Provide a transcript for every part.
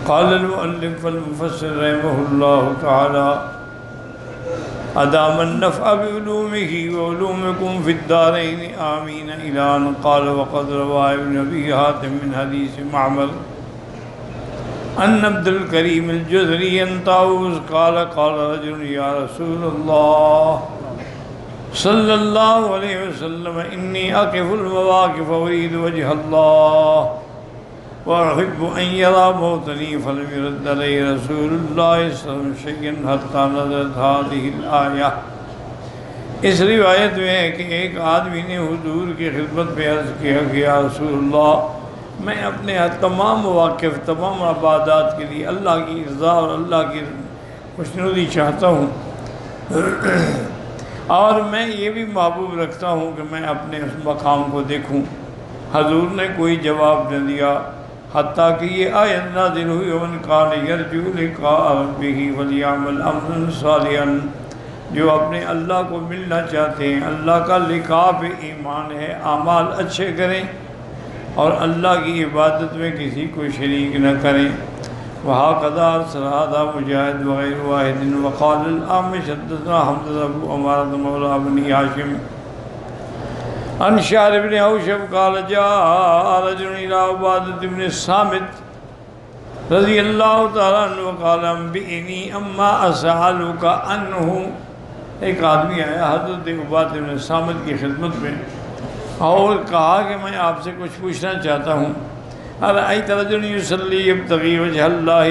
قال المؤلف والمفسر رحمه الله تعالى أدام النفع بعلومه وعلومكم في الدارين آمين إلى أن قال وقد روى ابن أبي حاتم من حديث معمر أن عبد الكريم الجزري عن طاووس قال قال رجل يا رسول الله صلى الله عليه وسلم إني أقف المواقف وأريد وجه الله وأحب أن يرى موطني فلم يرد علي رسول الله صلى الله عليه وسلم شيئا حتى نزلت هذه الآية۔ اس روایت میں ہے کہ ایک آدمی نے حضور کی خدمت میں عرض کیا کہ یا رسول اللہ میں اپنے تمام مواقف تمام عبادات کے لیے اللہ کی رضا اور اللہ کی خوشنودی چاہتا ہوں، اور میں یہ بھی محبوب رکھتا ہوں کہ میں اپنے اس مقام کو دیکھوں۔ حضور نے کوئی جواب نہ دیا حتیٰ کہ یہ آیت نازل ہوئی ومن کان یرجو لقاء ربہ فلیعمل عملا صالحا، جو اپنے اللہ کو ملنا چاہتے ہیں، اللہ کا لقاء پہ ایمان ہے، اعمال اچھے کریں اور اللہ کی عبادت میں کسی کو شریک نہ کریں۔ وہکذا ارسل مجاہد وغیر واحد وقال الأعمش حدثنا حمزة ابو عمارة مولى بني هاشم عن شعر بن حوشب قال جاء رجل إلى عبادة بن الصامت رضی اللہ تعالیٰ عنہ وقال انبئنی اما اسألک عنہ۔ ایک آدمی آیا حضرت عبادہ بن الصامت کی خدمت میں اور کہا کہ میں آپ سے کچھ پوچھنا چاہتا ہوں۔ ارأیت رجل یصلی یبتغی وجہ اللہ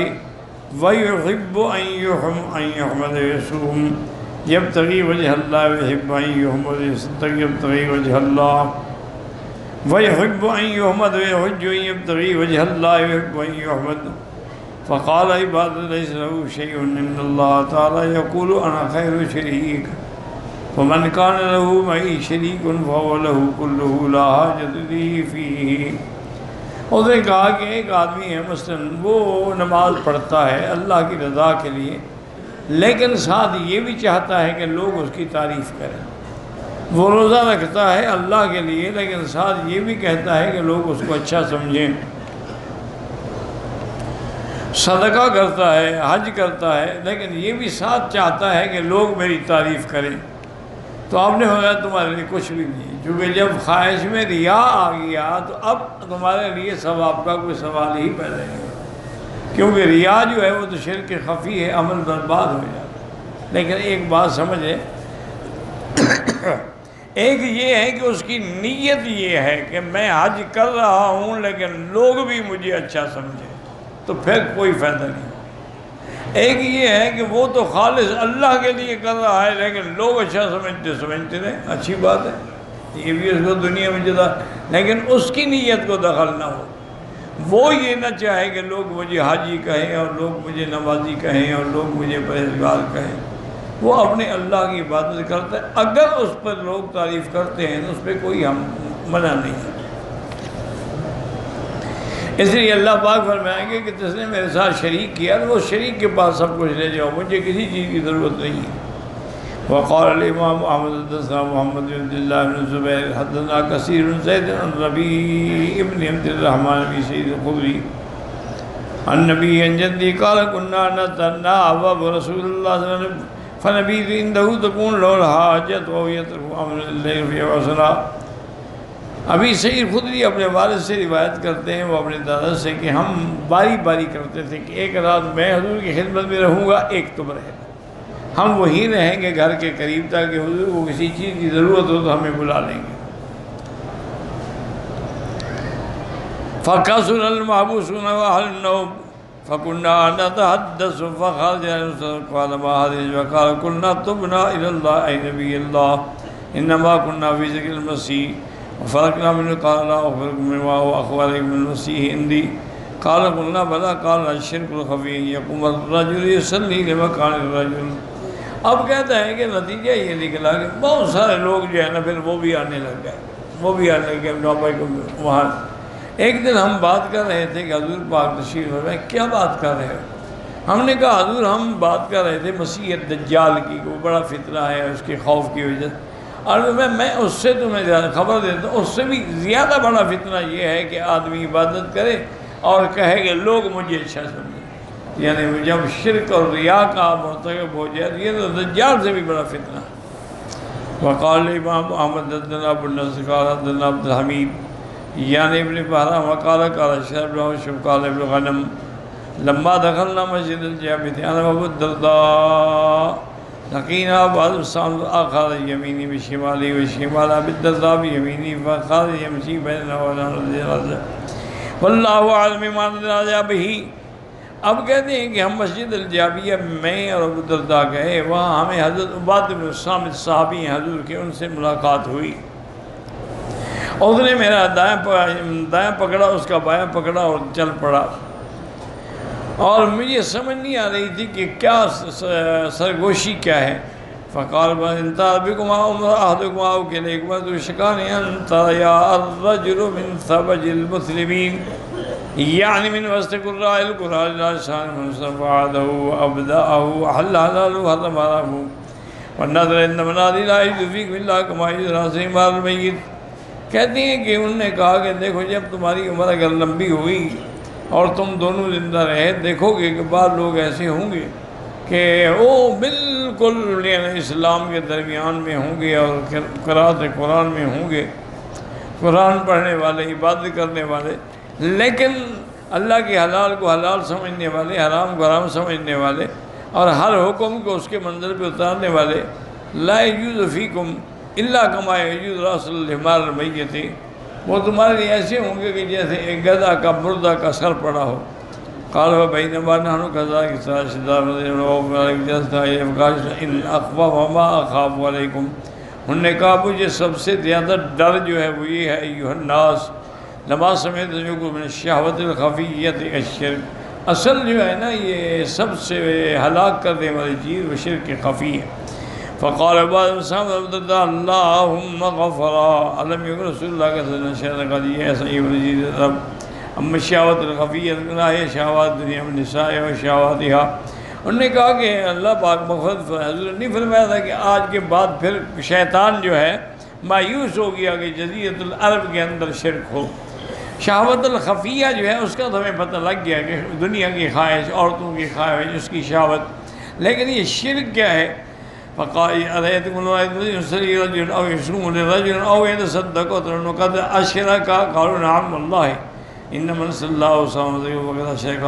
ویحب ان یحمد ویصوم یبتغی وجہ اللہ ویحب ان یحمد ویصدق یبتغی وجہ اللہ ویحب ان یحمد ویحج یبتغی وجہ اللہ ویحب ان یحمد۔ فقال عباد لیس له شیء ان اللہ تعالی یقول انا خیر شریک ومن کان له معی شریک فهو له کلہ لا حاجت لی فیہ۔ اس نے کہا کہ ایک آدمی ہے مثلاً وہ نماز پڑھتا ہے اللہ کی رضا کے لیے، لیکن ساتھ یہ بھی چاہتا ہے کہ لوگ اس کی تعریف کریں۔ وہ روزہ رکھتا ہے اللہ کے لیے لیکن ساتھ یہ بھی کہتا ہے کہ لوگ اس کو اچھا سمجھیں، صدقہ کرتا ہے، حج کرتا ہے، لیکن یہ بھی ساتھ چاہتا ہے کہ لوگ میری تعریف کریں۔ تو آپ نے فرمایا تمہارے لیے کچھ بھی نہیں، کیونکہ جب خواہش میں ریا آ گیا تو اب تمہارے لیے ثواب کا کوئی سوال ہی پیدا نہیں ہے، کیونکہ ریا جو ہے وہ تو شرک خفی ہے، عمل برباد ہو جاتا ہے۔ لیکن ایک بات سمجھیں، ایک یہ ہے کہ اس کی نیت یہ ہے کہ میں حج کر رہا ہوں لیکن لوگ بھی مجھے اچھا سمجھیں، تو پھر کوئی فائدہ نہیں۔ ایک یہ ہے کہ وہ تو خالص اللہ کے لیے کر رہا ہے لیکن لوگ اچھا سمجھتے رہے، اچھی بات ہے، یہ بھی اس کو دنیا میں جدا، لیکن اس کی نیت کو دخل نہ ہو۔ وہ یہ نہ چاہے کہ لوگ مجھے حاجی کہیں اور لوگ مجھے نمازی کہیں اور لوگ مجھے پرہیزگار کہیں۔ وہ اپنے اللہ کی عبادت کرتا ہے، اگر اس پر لوگ تعریف کرتے ہیں تو اس پہ کوئی ہم منع نہیں ہے۔ اس لیے اللہ پاک فرمائیں گے کہ جس نے میرے ساتھ شریک کیا تو وہ شریک کے پاس سب کچھ لے جاؤ، مجھے کسی چیز کی ضرورت نہیں ہے۔ وقال الامام احمد حدثنا محمد بن عبد الله بن زبیر حدثنا کثیر بن زید عن ربیع ابن عبد الرحمن بن سعید الخدری عن نبی عن جدی قال كنا نتناوب رسول اللہ صلی اللہ علیہ وسلم فنبیذ عنده تكون له الحاجت وهو يترك امر الليل في عسرا۔ ابھی سعید خدری اپنے والد سے روایت کرتے ہیں، وہ اپنے دادا سے، کہ ہم باری باری کرتے تھے کہ ایک رات میں حضور کی خدمت میں رہوں گا، ایک تم رہے گا، ہم وہیں رہیں گے گھر کے قریب تاکہ حضور کو کسی چیز کی ضرورت ہو تو ہمیں بلا لیں گے۔ فَكَسُرَ الْمَحْبُوسُونَ وَأَهْلُ النَّوْمِ فَكُنَّا نَتَحَدَّثُ فَخَرَجَ قَالَ مَا هَٰذِهِ وَقَالَ كُنَّا تُبْنَا إِلَى اللَّهِ أَيْ نَبِيَّ اللَّهِ إِنَّمَا كُنَّا فِي ذِكْرِ الْمَسِيحِ وفرقنا منه قال لا أخبركم بما هو أخبر من المسيح عندي قال قلنا بلى قال الشرك الخفي يقوم الرجل يصلي لمكان الرجل۔ اب کہتا ہے کہ نتیجہ یہ نکلا کہ بہت سارے لوگ جو ہے نا پھر وہ بھی آنے لگ گئے، نوبائی کو وہاں۔ ایک دن ہم بات کر رہے تھے کہ حضور پاک تشریف فرمائے، کیا بات کر رہے ہو؟ ہم نے کہا حضور ہم بات کر رہے تھے مسیح دجال کی، وہ بڑا فتنہ ہے اس کے خوف کی وجہ سے، اور میں اس سے تمہیں زیادہ خبر دیتا ہوں، اس سے بھی زیادہ بڑا فتنہ یہ ہے کہ آدمی عبادت کرے اور کہے کہ لوگ مجھے اچھا سمجھیں، یعنی جب شرک اور ریا کا مرتکب ہو جائے یہ تو دجال سے بھی بڑا فتنہ ہے۔ وقال امام احمد حدثنا ابو النصر قال حدثنا عبد الحمید یعنی ابن بحرام وقال قال شعب بن شعب قال ابن غنم لما دخلنا مسجد الجامع انا ابو الدرداء لقينا بعض الصحابة اخذ يميني بشمالي وشمال ابي الدرداء بيميني فقال يمشي بيننا وبين واللہ اعلم ما نادى به۔ اب کہتے ہیں کہ ہم مسجد الجامعہ میں اور ابو الدرداء گئے، وہاں ہمیں حضرت عبادہ بن الصامت صحابی ہیں حضور کے، ان سے ملاقات ہوئی، اس نے میرا دائیں پکڑا، اس کا بایاں پکڑا اور چل پڑا، اور مجھے سمجھ نہیں آ رہی تھی کہ کیا سرگوشی کیا ہے۔ فقال انت بكما احدكما او كليكما تشكان انت يا الرجل من ثبج المسلمين، يعني من وسط قراء القرآن لا شان من صفعه وابداه وحل حلاله وحرم حرامه والنظر عند منادي لا يجوز فيك الا كما يجوز راسه مال المیت۔ کہتے ہیں کہ انہوں نے کہا کہ دیکھو جب تمہاری عمر اگر لمبی ہوئی اور تم دونوں زندہ رہے، دیکھو گے کہ بعض لوگ ایسے ہوں گے کہ وہ بالکل اسلام کے درمیان میں ہوں گے اور قرأت قرآن میں ہوں گے، قرآن پڑھنے والے، عبادت کرنے والے، لیکن اللہ کے حلال کو حلال سمجھنے والے، حرام کو حرام سمجھنے والے، اور ہر حکم کو اس کے منظر پہ اتارنے والے۔ لا یجوز فیکم الا کما یجوز راس الحمار المیت، وہ تمہارے لیے ایسے ہوں گے کہ جیسے ایک گدھا کا مردہ کا سر پڑا ہو۔ قال بینما نحن كذلك شداد ان اخوف وما اخاف علیکم، انہوں نے کہا مجھے سب سے زیادہ ڈر جو ہے وہ یہ ہے ایھا الناس لما سمعت من الشہوۃ الخفیۃ الشرک، اصل جو ہے نا یہ سب سے ہلاک کرنے والی چیز وہ شرک خفی ہے۔ فقال بعض الصحابہ اللهم غفرا علم یکن رسول اللہ کا صلی اللہ علیہ وسلم اما الشہوۃ الخفیہ ہے شہوات دنیا میں نساء و شہواتہا، انہوں نے کہا کہ اللہ پاک مغفرت حضور نے فرمایا تھا کہ آج کے بعد پھر شیطان جو ہے مایوس ہو گیا کہ جزیرۃ العرب کے اندر شرک ہو۔ شہوت الخفیہ جو ہے اس کا تو ہمیں پتہ لگ گیا کہ دنیا کی خواہش، عورتوں کی خواہش، اس کی شہوت، لیکن یہ شرک کیا ہے؟ فقال ارأيتكم لو يصلي رجل او يصوم لرجل او يتصدق وقد اشرك قالوا نعم والله ان من صلى الله وسلم وقد اشرك،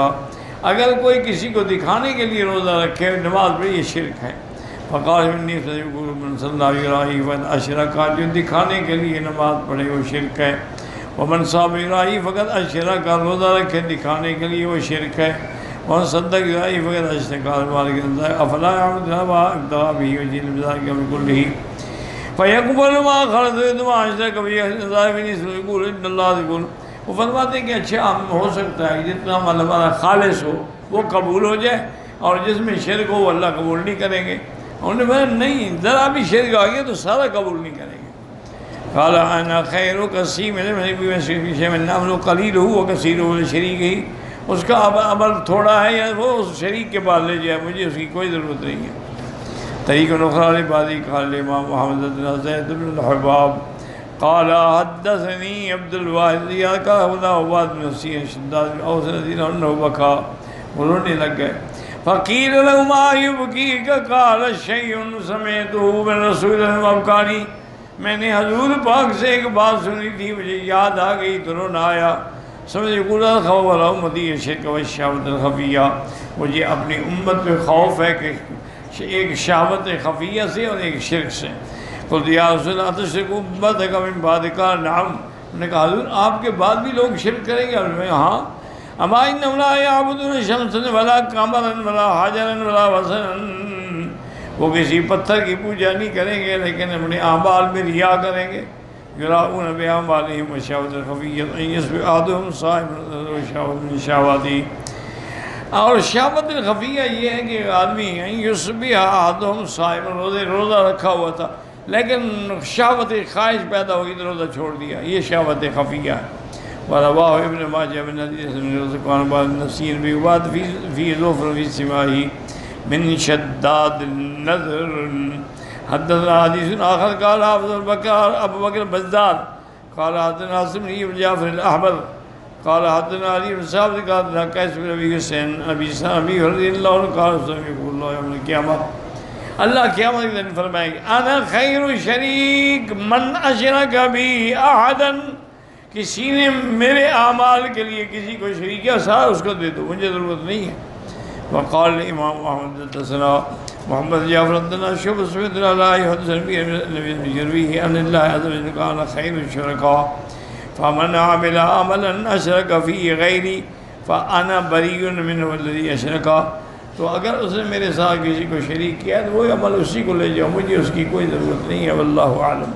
اگر کوئی کسی کو دکھانے کے لیے روزہ رکھے نماز پڑھے یہ شرک ہے۔ فقال انی من صلى الله يرائی وقد اشرك، جو دکھانے کے لیے نماز پڑھے وہ شرک ہے۔ ومن صام يرائی فقد اشرك، روزہ رکھے دکھانے کے لیے وہ شرک ہے۔ ومن صدق يرائی فقد اشرك افلا يعبدون ما ابتغى به وجه بذلك من كله فيقبل ما خلد ما اشرك به يقول ان الله يقول، وہ فرماتے ہیں کہ اچھا ہو سکتا ہے جتنا عمل ہمارا خالص ہو وہ قبول ہو جائے، اور جس میں شرک ہو وہ اللہ قبول نہیں کریں گے۔ انہوں نے کہا نہیں، ذرا بھی شرک آ گیا تو سارا قبول نہیں کریں گے۔ قال انا خیر کثیر من شیء من عمل قلیل و کثیر لشریک ہی، اس کا عمل تھوڑا ہے یا وہ اس شریک کے بعد لے جائے، مجھے اس کی کوئی ضرورت نہیں ہے۔ طریق نخرى لبعضی قال امام محمد بن زید بن الحباب قال حدثني عبد الواحد قال عباد بن نصیر شداد بن اوس رضی اللہ عنہ بکا، رونے لگ گئے۔ فقیل له ما يبكيك قال شيء سمعته من رسول اللہ وابکانی، میں نے حضور پاک سے ایک بات سنی تھی مجھے یاد آ گئی تو رونا آیا۔ سمجھ گولا خوف امتی شرک و شہوت الخفیہ، مجھے اپنی امت پہ خوف ہے کہ ایک شہوت خفیہ سے اور ایک شرک سے۔ قلت یا رسول اللہ تشرکوا امتک من بعد قال نعم، انہوں نے کہا حضور آپ کے بعد بھی لوگ شرک کریں گے؟ اور میں ہاں۔ اما انہم لا یعبدون شمسا ولا قمرا ولا حجرا ولا وثنا، وہ کسی پتھر کی پوجا نہیں کریں گے لیکن اپنے اعمال میں ریا کریں گے۔ یراؤون بأعمالهم والشهوة الخفیہ ان یصبح احدهم صائما وشهوة من شهواته، اور شہوت الخفیہ یہ ہے کہ آدمی یصبح احدهم صائما، روزہ رکھا ہوا تھا لیکن شہوت خواہش پیدا ہوئی تو روزہ چھوڑ دیا، یہ شہوت خفیہ ہے۔ ورواه ابن ماجہ من حدیث من رزقان بعد النسین بواد فی ظفر فی سماعه من شداد النظر۔ حدثنا حدیث آخر قال حافظ البکار ابو بکر بزار قال حدثنا عاصم بن جعفر الاحمر قال حدثنا علي بن ثابت قال حدثنا قيس بن ابي حسين ابي سامي رضي الله عنه قال سمع الله يوم القيامه اللہ قیامت کے دن فرمائے گا انا خیر شریک من اشرک بی احدا، کسی نے میرے اعمال کے لیے کسی کو شریک کیا سارا اس کو دے دو، مجھے ضرورت نہیں ہے۔ وقال امام احمد حدثنا محمد جعفر حدثنا شعبہ سمعت لا حدثنا نبی جروی ان اللہ عز وجل قال خیر الشرکاء فمن عمل عملا اشرک فی غیری فانا بریء منہ الذی اشرک، تو اگر اس نے میرے ساتھ کسی کو شریک کیا تو وہ عمل اسی کو لے جاؤ، مجھے اس کی کوئی ضرورت نہیں ہے۔ واللہ اعلم۔